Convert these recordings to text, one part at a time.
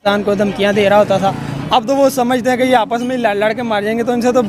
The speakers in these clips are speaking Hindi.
पाकिस्तान को धमकियां दे रहा होता था। अब तो वो समझते हैं कि ये आपस में लड़ के मार जाएंगे, तो इनसे तो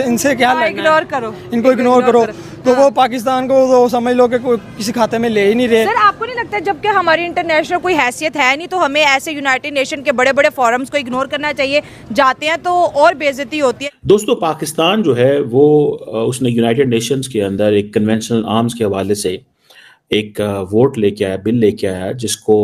इनसे क्या लड़ना है, इग्नोर करो, इनको इग्नोर करो। तो वो पाकिस्तान को तो समझ लो कि किसी खाते में ले ही नहीं रहे। सर आपको नहीं लगता जबकि हमारी इंटरनेशनल कोई हैसियत है नहीं तो हमें ऐसे यूनाइटेड नेशन के बड़े बड़े फोरम्स को इग्नोर करना चाहिए? जाते हैं तो और बेइज्जती होती है। दोस्तों, पाकिस्तान जो है वो उसने यूनाइटेड नेशंस के अंदर एक कन्वेंशनल आर्म्स के हवाले से एक वोट लेके आया, बिल लेके आया, जिसको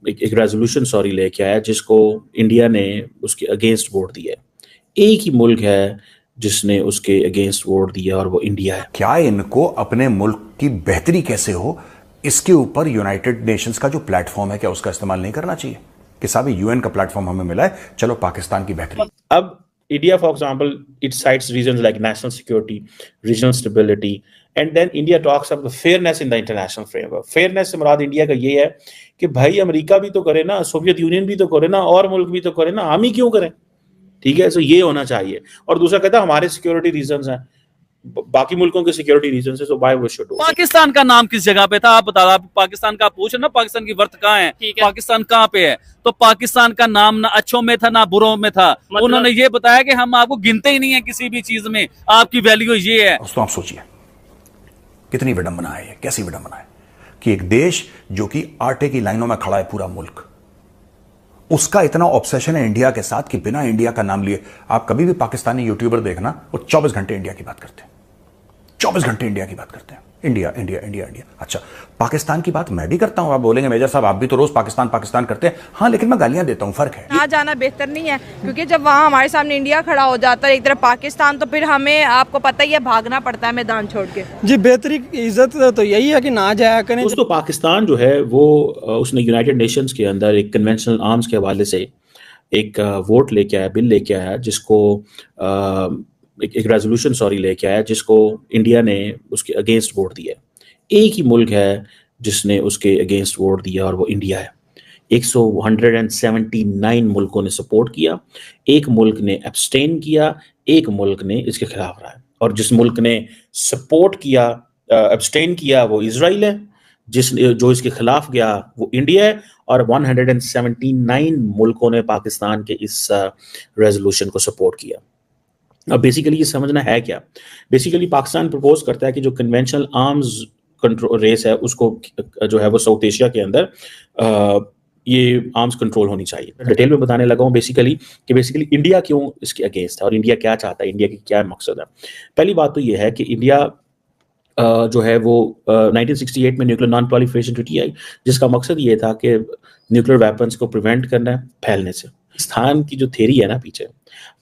एक रेजोल्यूशन लेके आया, जिसको इंडिया ने उसके अगेंस्ट वोट दिया है। एक ही मुल्क है जिसने उसके अगेंस्ट वोट दिया और वो इंडिया है। क्या इनको अपने मुल्क की बेहतरी कैसे हो, इसके ऊपर यूनाइटेड नेशंस का जो प्लेटफॉर्म है क्या उसका इस्तेमाल नहीं करना चाहिए कि साहब यूएन का प्लेटफॉर्म हमें मिला है, चलो पाकिस्तान की बेहतरी। अब India, for example, it cites reasons like national security, regional stability, and then India talks about the fairness in the international framework. Fairness से मुराद इंडिया का ये है कि भाई अमेरिका भी तो करे ना, सोवियत यूनियन भी तो करे ना, और मुल्क भी तो करे ना, हम ही क्यों करें? ठीक है, तो ये होना चाहिए। और दूसरा कहता है हमारे सिक्योरिटी रीजंस हैं, बाकी मुल्कों के सिक्योरिटी रीजन से, so why we should do. Pakistan का नाम किस जगह पे था आप बता, आप पाकिस्तान का पूछ ना, पाकिस्तान की वर्थ कहाँ है, पाकिस्तान कहाँ पे है? तो पाकिस्तान का नाम ना अच्छों में था ना बुरों में था। उन्होंने ये बताया कि हम आपको गिनते ही नहीं है किसी भी चीज में, आपकी वैल्यू ये है। दोस्तों आप सोचिए कितनी विडंबना है, कैसी विडंबना है कि एक देश जो कि आटे की लाइनों में खड़ा है, पूरा मुल्क, उसका इतना ऑब्सेशन है इंडिया के साथ कि बिना इंडिया का नाम लिए आप कभी भी पाकिस्तानी यूट्यूबर देखना, वो 24 घंटे इंडिया की बात करते हैं, 24 घंटे इंडिया की बात करते हैं, इंडिया इंडिया इंडिया इंडिया। अच्छा, पाकिस्तान की बात मैं भी करता हूं, आप बोलेंगे मेजर साहब आप भी तो रोज पाकिस्तान पाकिस्तान करते हैं। हाँ, लेकिन मैं गालियां देता हूं, फर्क है। ना जाना बेहतर नहीं है, क्योंकि जब वहाँ हमारे सामने इंडिया खड़ा हो जाता है एक तरफ पाकिस्तान, तो फिर हमें आपको पता ही है भागना पड़ता है मैदान छोड़ के। जी, बेहतरी इज्जत तो यही है कि ना जाया करें। दोस्तों, पाकिस्तान जो है वो उसने यूनाइटेड नेशंस के अंदर एक कन्वेंशनल आर्म्स के हवाले से एक वोट लेके आया, बिल लेके आया, जिसको एक रेजोल्यूशन लेके आया, जिसको इंडिया ने उसके अगेंस्ट वोट दिया है। एक ही मुल्क है जिसने उसके अगेंस्ट वोट दिया और वो इंडिया है। 179 मुल्कों ने सपोर्ट किया, एक मुल्क ने एब्सटेन किया, एक मुल्क ने इसके खिलाफ रहा है। और जिस मुल्क ने सपोर्ट किया, एब्सटेन किया, वो इजराइल है, जो इसके खिलाफ गया वो इंडिया है, और 179 मुल्कों ने पाकिस्तान के इस रेजोल्यूशन को सपोर्ट किया। अब बेसिकली ये समझना है क्या, बेसिकली पाकिस्तान प्रपोज करता है कि जो कन्वेंशनल आर्म्स कंट्रोल रेस है उसको जो है वो साउथ एशिया के अंदर ये आर्म्स कंट्रोल होनी चाहिए। डिटेल में बताने लगा हूँ बेसिकली इंडिया क्यों इसके अगेंस्ट है और इंडिया क्या चाहता है, इंडिया की क्या मकसद है। पहली बात तो ये है कि इंडिया जो है वो 1968 में न्यूक्लियर नॉन प्रोलिफरेशन ट्रीटी आई, जिसका मकसद ये था कि न्यूक्लियर वेपन्स को प्रिवेंट करना है फैलने से। पाकिस्तान की जो थ्योरी है ना पीछे,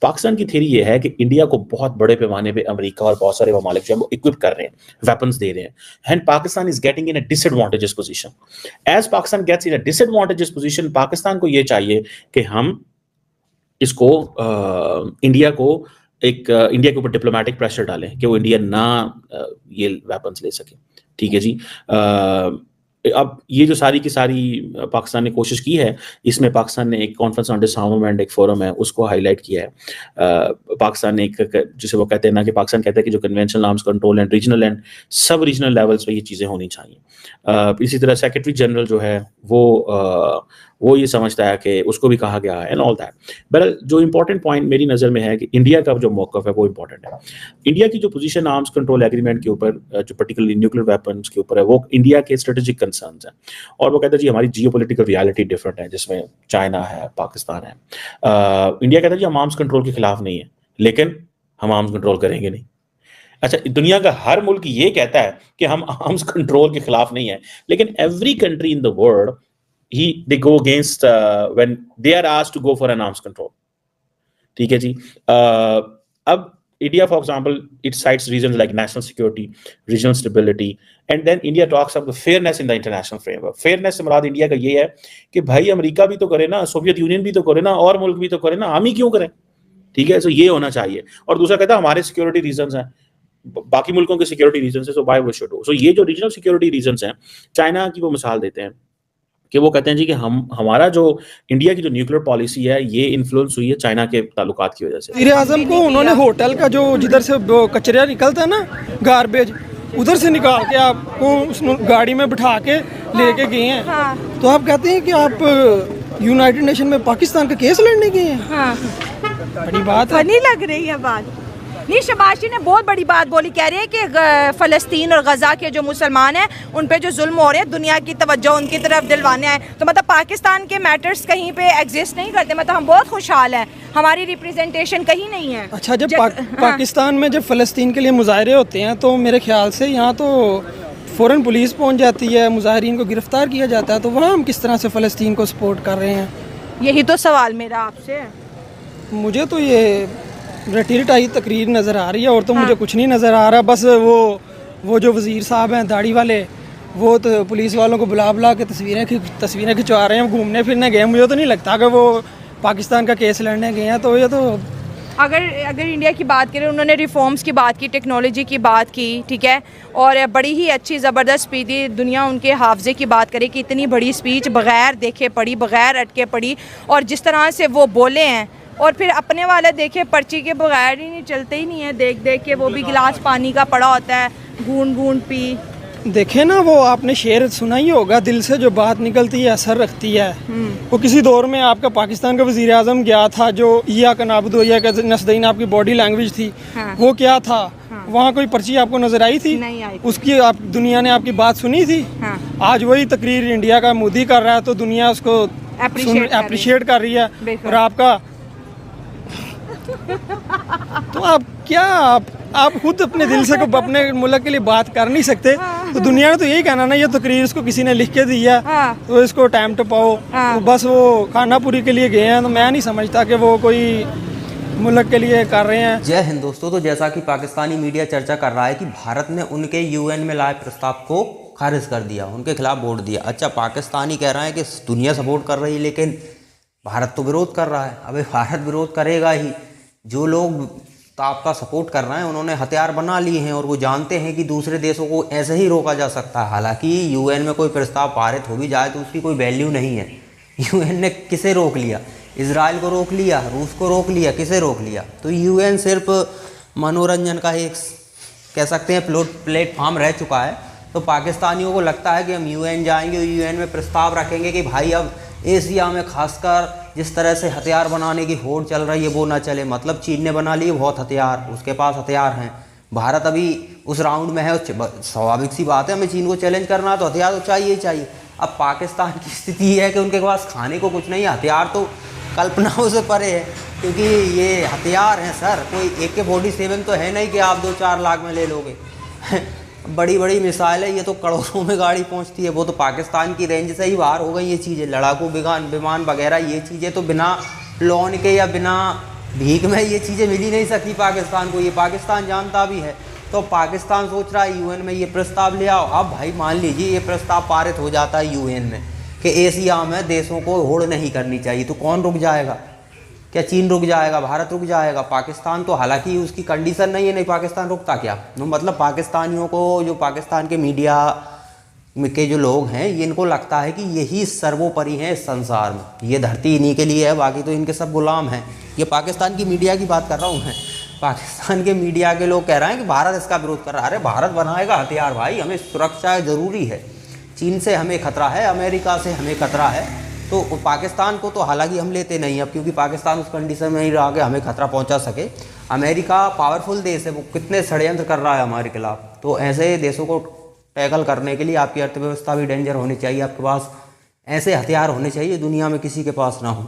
पाकिस्तान की थ्योरी ये है कि इंडिया को बहुत बड़े पैमाने पे अमेरिका और बहुत सारे ममालिक जो है वो इक्विप कर रहे हैं, वेपन्स दे रहे हैं, and Pakistan is getting in a disadvantages position. As Pakistan gets in a disadvantages position, Pakistan को ये चाहिए कि हम इसको इंडिया के ऊपर डिप्लोमेटिक प्रेशर डालें कि वो इंडिया ना ये वेपन्स ले सके। ठीक है जी। अब ये जो सारी की सारी पाकिस्तान ने कोशिश की है, इसमें पाकिस्तान ने एक कॉन्फ्रेंस ऑन डिसआर्मामेंट, एक फोरम है, उसको हाईलाइट किया है। पाकिस्तान ने एक, जिसे वो कहते हैं ना कि पाकिस्तान कहता है कि जो conventional arms control and regional and सब रीजनल लेवल्स पे ये चीज़ें होनी चाहिए। इसी तरह सेक्रेटरी जनरल जो है वो ये समझता है कि उसको भी कहा गया है एंड ऑल दैट। बहरहाल जो इंपॉर्टेंट पॉइंट मेरी नज़र में है कि इंडिया का जो मौक़िफ़ है वो इंपॉर्टेंट है। इंडिया की जो पोजीशन आर्म्स कंट्रोल एग्रीमेंट के ऊपर, जो पर्टिकुलरली न्यूक्लियर वेपन्स के ऊपर है, वो इंडिया के स्ट्रेटेजिक कंसर्न्स हैं। और वो कहता है जी हमारी जियोपॉलिटिकल रियलिटी डिफरेंट है, जिसमें चाइना है, पाकिस्तान है। इंडिया कहता है जी हम आर्म्स कंट्रोल के खिलाफ नहीं है, लेकिन हम आर्म्स कंट्रोल करेंगे नहीं। अच्छा, दुनिया का हर मुल्क ये कहता है कि हम आर्म्स कंट्रोल के खिलाफ नहीं है, लेकिन every country in the world they go against when they are asked to go for an arms control. ठीक है जी। अब India, for example, it cites reasons like national security, regional stability, and then India talks about the fairness in the international framework. Fairness से मुराद इंडिया का ये है कि भाई अमेरिका भी तो करे ना, सोवियत यूनियन भी तो करे ना, और मुल्क भी तो करे ना, हम ही क्यों करें? ठीक है, तो ये होना चाहिए। और दूसरा कहता है हमारे सिक्योरिटी रीजंस हैं, बाकी मुल्कों के सिक्योरिटी रीजन से, so why we should do. So ये जो रीजनल सिक्योरिटी रीजंस हैं, चाइना की वो मिसाल देते हैं कि वो कहते हैं जी कि हमारा जो इंडिया की जो न्यूक्लियर पॉलिसी है ये इन्फ्लुएंस हुई है चाइना के ताल्लुकात की वजह से। वज़ीर आज़म को उन्होंने होटल का जो जिधर से कचरा निकलता है ना, गार्बेज, उधर से निकाल के आपको उस गाड़ी में बिठा के लेके गए हैं। हाँ। तो आप कहते हैं कि आप यूनाइटेड नेशन में पाकिस्तान का केस लड़ने गए हैं? हाँ, बड़ी बात है। फनी लग रही है बात। नहीं, शबाशी ने बहुत बड़ी बात बोली, कह रही है कि फ़लस्तीन और गज़ा के जो मुसलमान हैं उन पे जो जुल्म हो रहे हैं, दुनिया की तवज्जो उनकी तरफ दिलवाने आए। तो मतलब पाकिस्तान के मैटर्स कहीं पे एग्जिस्ट नहीं करते, मतलब हम बहुत खुशहाल हैं, हमारी रिप्रेजेंटेशन कहीं नहीं है। अच्छा, जब पाकिस्तान में जब फ़लस्तीन के लिए मुजाहरे होते हैं तो मेरे ख्याल से यहाँ तो फ़ौरन पुलिस पहुँच जाती है, मुजाहरीन को गिरफ़्तार किया जाता है, तो वहाँ हम किस तरह से फ़लस्तीन को सपोर्ट कर रहे हैं? यही तो सवाल मेरा आपसे है। मुझे तो ये रटी रटाई तकरीर नज़र आ रही है और तो हाँ। मुझे कुछ नहीं नज़र आ रहा। बस वो जो वज़ीर साहब हैं दाढ़ी वाले, वो तो पुलिस वालों को बुला बुला के तस्वीरें खिंचवा रहे हैं, घूमने फिरने गए। मुझे तो नहीं लगता कि वो पाकिस्तान का केस लड़ने गए हैं। तो ये तो अगर इंडिया की बात करें, उन्होंने रिफॉर्म्स की बात की, टेक्नोलॉजी की बात की, ठीक है, और बड़ी ही अच्छी ज़बरदस्त स्पीच दी। दुनिया उनके हाफजे की बात करे कि इतनी बड़ी स्पीच बग़ैर देखे पढ़ी, बग़ैर अटके पढ़ी, और जिस तरह से वो बोले हैं, और फिर अपने वाले देखे पर्ची के बगैर ही नहीं चलते ही नहीं है, देख देख के वो भी गिलास पानी का पड़ा होता है, गूंद पी। देखे ना, वो आपने शेर सुना ही होगा, दिल से जो बात निकलती है असर रखती है। वो किसी दौर में आपका पाकिस्तान का वज़ीर आज़म गया था, जो इया का नाबुदो इया का नस्तईन आपकी बॉडी लैंग्वेज थी। हाँ। वो क्या था? हाँ। वहाँ कोई पर्ची आपको नजर आई थी? नहीं आई थी। उसकी दुनिया ने आपकी बात सुनी थी? हाँ। आज वही तकरीर इंडिया का मोदी कर रहा है तो दुनिया उसको अप्रिशिएट कर रही है, और आपका तो आप खुद अपने दिल से को अपने मुल्क के लिए बात कर नहीं सकते। तो दुनिया ने तो यही कहना ना, ये तकरीर इसको किसी ने लिख के दी है, तो इसको टाइम टपाओ। तो बस वो खाना पूरी के लिए गए हैं, तो मैं नहीं समझता कि वो कोई मुल्क के लिए कर रहे हैं। जय हिंद दोस्तों। तो जैसा कि पाकिस्तानी मीडिया चर्चा कर रहा है कि भारत ने उनके यूएन में लाए प्रस्ताव को खारिज कर दिया, उनके खिलाफ वोट दिया। अच्छा, पाकिस्तानी कह रहा है कि दुनिया सपोर्ट कर रही है, लेकिन भारत तो विरोध कर रहा है। अबे भारत विरोध करेगा ही। जो लोग आपका सपोर्ट कर रहे हैं उन्होंने हथियार बना लिए हैं और वो जानते हैं कि दूसरे देशों को ऐसे ही रोका जा सकता है। हालांकि यूएन में कोई प्रस्ताव पारित हो भी जाए तो उसकी कोई वैल्यू नहीं है। यूएन ने किसे रोक लिया? इजराइल को रोक लिया, रूस को रोक लिया, किसे रोक लिया? तो यूएन सिर्फ मनोरंजन का एक कह सकते हैं प्लेटफॉर्म रह चुका है। तो पाकिस्तानियों को लगता है कि हम यूएन जाएंगे, यूएन में प्रस्ताव रखेंगे कि भाई अब एशिया में खासकर जिस तरह से हथियार बनाने की होड़ चल रही है वो ना चले। मतलब चीन ने बना लिए बहुत हथियार, उसके पास हथियार हैं। भारत अभी उस राउंड में है, स्वाभाविक सी बात है, हमें चीन को चैलेंज करना है तो हथियार तो चाहिए ही चाहिए। अब पाकिस्तान की स्थिति है कि उनके पास खाने को कुछ नहीं है, हथियार तो कल्पनाओं से परे है, क्योंकि ये हथियार हैं सर, कोई AK-47 तो है नहीं कि आप 2-4 लाख में ले लोगे। बड़ी बड़ी मिसाइल है, ये तो करोड़ों में गाड़ी पहुंचती है। वो तो पाकिस्तान की रेंज से ही बाहर हो गई ये चीज़ें। लड़ाकू विमान वगैरह ये चीज़ें तो बिना लोन के या बिना भीख में ये चीज़ें मिल ही नहीं सकती पाकिस्तान को। ये पाकिस्तान जानता भी है। तो पाकिस्तान सोच रहा है यूएन में ये प्रस्ताव ले आओ। अब भाई मान लीजिए ये प्रस्ताव पारित हो जाता है यूएन में कि एशिया में देशों को होड़ नहीं करनी चाहिए, तो कौन रुक जाएगा? क्या चीन रुक जाएगा? भारत रुक जाएगा? पाकिस्तान तो हालांकि उसकी कंडीशन नहीं है, नहीं पाकिस्तान रुकता क्या? तो मतलब पाकिस्तानियों को, जो पाकिस्तान के मीडिया के जो लोग हैं, ये इनको लगता है कि यही सर्वोपरि हैं इस संसार में, ये धरती इन्हीं के लिए है, बाकी तो इनके सब गुलाम हैं। ये पाकिस्तान की मीडिया की बात कर रहा हूँ मैं। पाकिस्तान के मीडिया के लोग कह रहे हैं कि भारत इसका विरोध कर रहा है। अरे भारत बनाएगा हथियार भाई, हमें सुरक्षा ज़रूरी है। चीन से हमें खतरा है, अमेरिका से हमें खतरा है। तो पाकिस्तान को तो हालांकि हम लेते नहीं अब, क्योंकि पाकिस्तान उस कंडीशन में नहीं रहा कि हमें खतरा पहुंचा सके। अमेरिका पावरफुल देश है, वो कितने षड्यंत्र कर रहा है हमारे खिलाफ। तो ऐसे देशों को टैकल करने के लिए आपकी अर्थव्यवस्था भी डेंजर होनी चाहिए, आपके पास ऐसे हथियार होने चाहिए दुनिया में किसी के पास ना हो,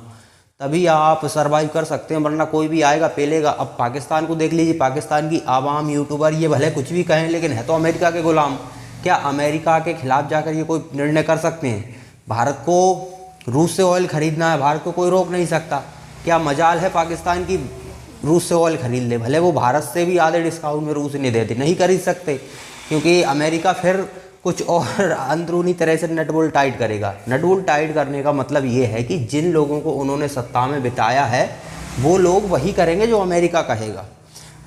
तभी आप सर्वाइव कर सकते हैं, वरना कोई भी आएगा पेलेगा। अब पाकिस्तान को देख लीजिए, पाकिस्तान की आवाम, यूट्यूबर, ये भले कुछ भी कहें लेकिन है तो अमेरिका के गुलाम। क्या अमेरिका के खिलाफ जाकर ये कोई निर्णय कर सकते हैं? भारत को रूस से ऑयल ख़रीदना है, भारत को कोई रोक नहीं सकता। क्या मजाल है पाकिस्तान की रूस से ऑयल ख़रीद ले, भले वो भारत से भी आधे डिस्काउंट में रूस नहीं देते, नहीं खरीद सकते, क्योंकि अमेरिका फिर कुछ और अंदरूनी तरह से नट बोल्ट टाइट करेगा। नट बोल्ट टाइट करने का मतलब ये है कि जिन लोगों को उन्होंने सत्ता में बिताया है वो लोग वही करेंगे जो अमेरिका कहेगा,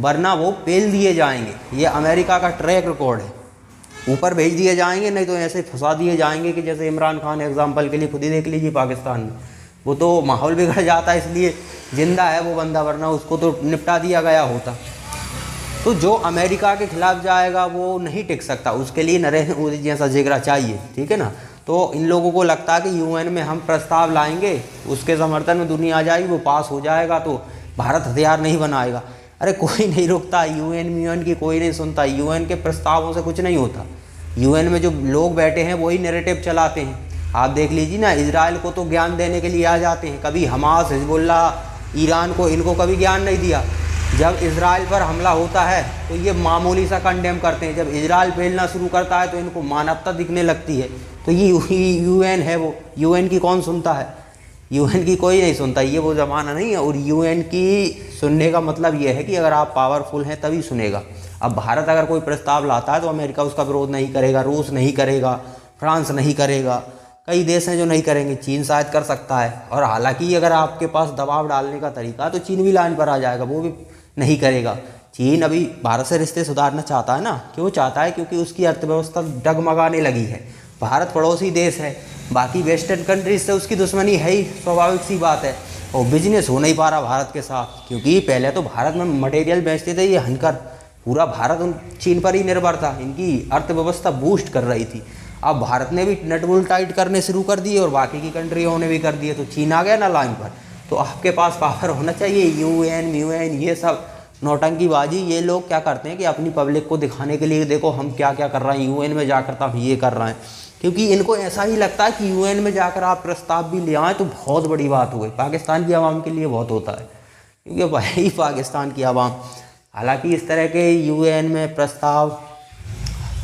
वरना वो पेल दिए जाएंगे। ये अमेरिका का ट्रैक रिकॉर्ड है, ऊपर भेज दिए जाएंगे, नहीं तो ऐसे फंसा दिए जाएंगे कि जैसे इमरान खान एग्जाम्पल के लिए खुद ही देख लीजिए पाकिस्तान में। वो तो माहौल बिगड़ जाता है इसलिए जिंदा है वो बंदा, वरना उसको तो निपटा दिया गया होता। तो जो अमेरिका के खिलाफ जाएगा वो नहीं टिक सकता, उसके लिए नरेंद्र मोदी जैसा जिगरा चाहिए, ठीक है ना। तो तो इन लोगों को लगता है कि यूएन में हम प्रस्ताव लाएंगे, उसके समर्थन में दुनिया आ जाएगी, वो पास हो जाएगा तो भारत हथियार नहीं बनाएगा। अरे कोई नहीं रुकता, यूएन की कोई नहीं सुनता, यूएन के प्रस्तावों से कुछ नहीं होता। यूएन में जो लोग बैठे हैं वही नैरेटिव चलाते हैं। आप देख लीजिए ना, इजराइल को तो ज्ञान देने के लिए आ जाते हैं, कभी हमास, हिजबुल्ला, ईरान को, इनको कभी ज्ञान नहीं दिया। जब इजराइल पर हमला होता है तो ये मामूली सा कंडेम करते हैं, जब इजराइल फैलना शुरू करता है तो इनको मानवता दिखने लगती है। तो ये यूएन है, वो यूएन की कौन सुनता है? यूएन की कोई नहीं सुनता, ये वो ज़माना नहीं है। और यूएन की सुनने का मतलब ये है कि अगर आप पावरफुल हैं तभी सुनेगा। अब भारत अगर कोई प्रस्ताव लाता है तो अमेरिका उसका विरोध नहीं करेगा, रूस नहीं करेगा, फ्रांस नहीं करेगा, कई देश हैं जो नहीं करेंगे, चीन शायद कर सकता है। और हालांकि अगर आपके पास दबाव डालने का तरीका है तो चीन भी लाइन पर आ जाएगा, वो भी नहीं करेगा। चीन अभी भारत से रिश्ते सुधारना चाहता है ना, क्यों चाहता है? क्योंकि उसकी अर्थव्यवस्था डगमगाने लगी है। भारत पड़ोसी देश है, बाकी वेस्टर्न कंट्रीज से उसकी दुश्मनी है ही, स्वाभाविक सी बात है। और बिजनेस हो नहीं पा रहा भारत के साथ, क्योंकि पहले तो भारत में मटेरियल बेचते थे ये हनकर, पूरा भारत उन चीन पर ही निर्भर था, इनकी अर्थव्यवस्था बूस्ट कर रही थी। अब भारत ने भी नट बोल्ट टाइट करने शुरू कर दिए और बाकी की कंट्रियों ने भी कर दिए, तो चीन आ गया ना लाइन पर। तो आपके पास पावर होना चाहिए। यूएन ये सब नौटंकीबाजी, ये लोग क्या करते हैं कि अपनी पब्लिक को दिखाने के लिए देखो हम क्या क्या कर रहे हैं, यूएन में जाकर तो हम ये कर रहे हैं, क्योंकि इनको ऐसा ही लगता है कि यूएन में जाकर आप प्रस्ताव भी ले आएँ तो बहुत बड़ी बात हो गई। पाकिस्तान की आवाम के लिए बहुत होता है, क्योंकि भाई पाकिस्तान की आवाम, हालांकि इस तरह के यूएन में प्रस्ताव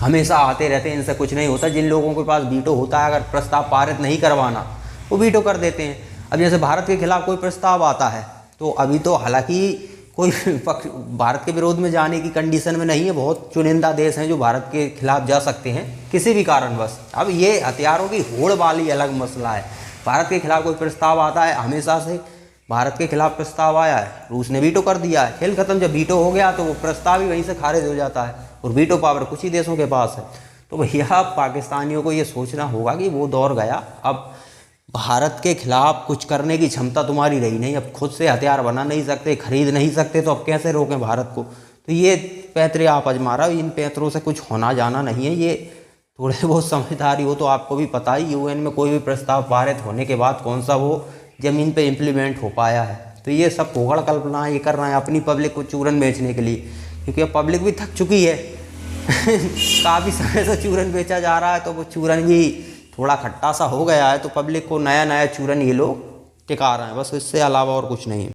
हमेशा आते रहते हैं, इनसे कुछ नहीं होता। जिन लोगों के पास वीटो होता है, अगर प्रस्ताव पारित नहीं करवाना वो वीटो कर देते हैं। अब जैसे भारत के खिलाफ कोई प्रस्ताव आता है तो अभी तो हालांकि कोई पक्ष भारत के विरोध में जाने की कंडीशन में नहीं है, बहुत चुनिंदा देश हैं जो भारत के खिलाफ जा सकते हैं किसी भी कारणवश। अब ये हथियारों की होड़ वाली अलग मसला है। भारत के खिलाफ कोई प्रस्ताव आता है, हमेशा से भारत के खिलाफ प्रस्ताव आया है, रूस ने वीटो कर दिया है, खेल खत्म। जब वीटो हो गया तो वो प्रस्ताव ही वहीं से खारिज हो जाता है, और वीटो पावर कुछ ही देशों के पास है। तो भैया पाकिस्तानियों को ये सोचना होगा कि वो दौर गया, अब भारत के खिलाफ कुछ करने की क्षमता तुम्हारी रही नहीं, अब खुद से हथियार बना नहीं सकते, खरीद नहीं सकते, तो अब कैसे रोकें भारत को? तो ये पैतरे आप आजमा रहा हो, इन पैतरों से कुछ होना जाना नहीं है। ये थोड़े बहुत समझदारी हो तो आपको भी पता ही यूएन में कोई भी प्रस्ताव पारित होने के बाद कौन सा वो ज़मीन पे इम्प्लीमेंट हो पाया है। तो ये सब पोगड़ कल्पना ये कर रहे हैं अपनी पब्लिक को चूरन बेचने के लिए, क्योंकि अब पब्लिक भी थक चुकी है काफ़ी समय से चूरन बेचा जा रहा है, तो वो चूरन भी थोड़ा खट्टा सा हो गया है, तो पब्लिक को नया नया चूरन ये लोग टिका रहे हैं, बस इससे अलावा और कुछ नहीं।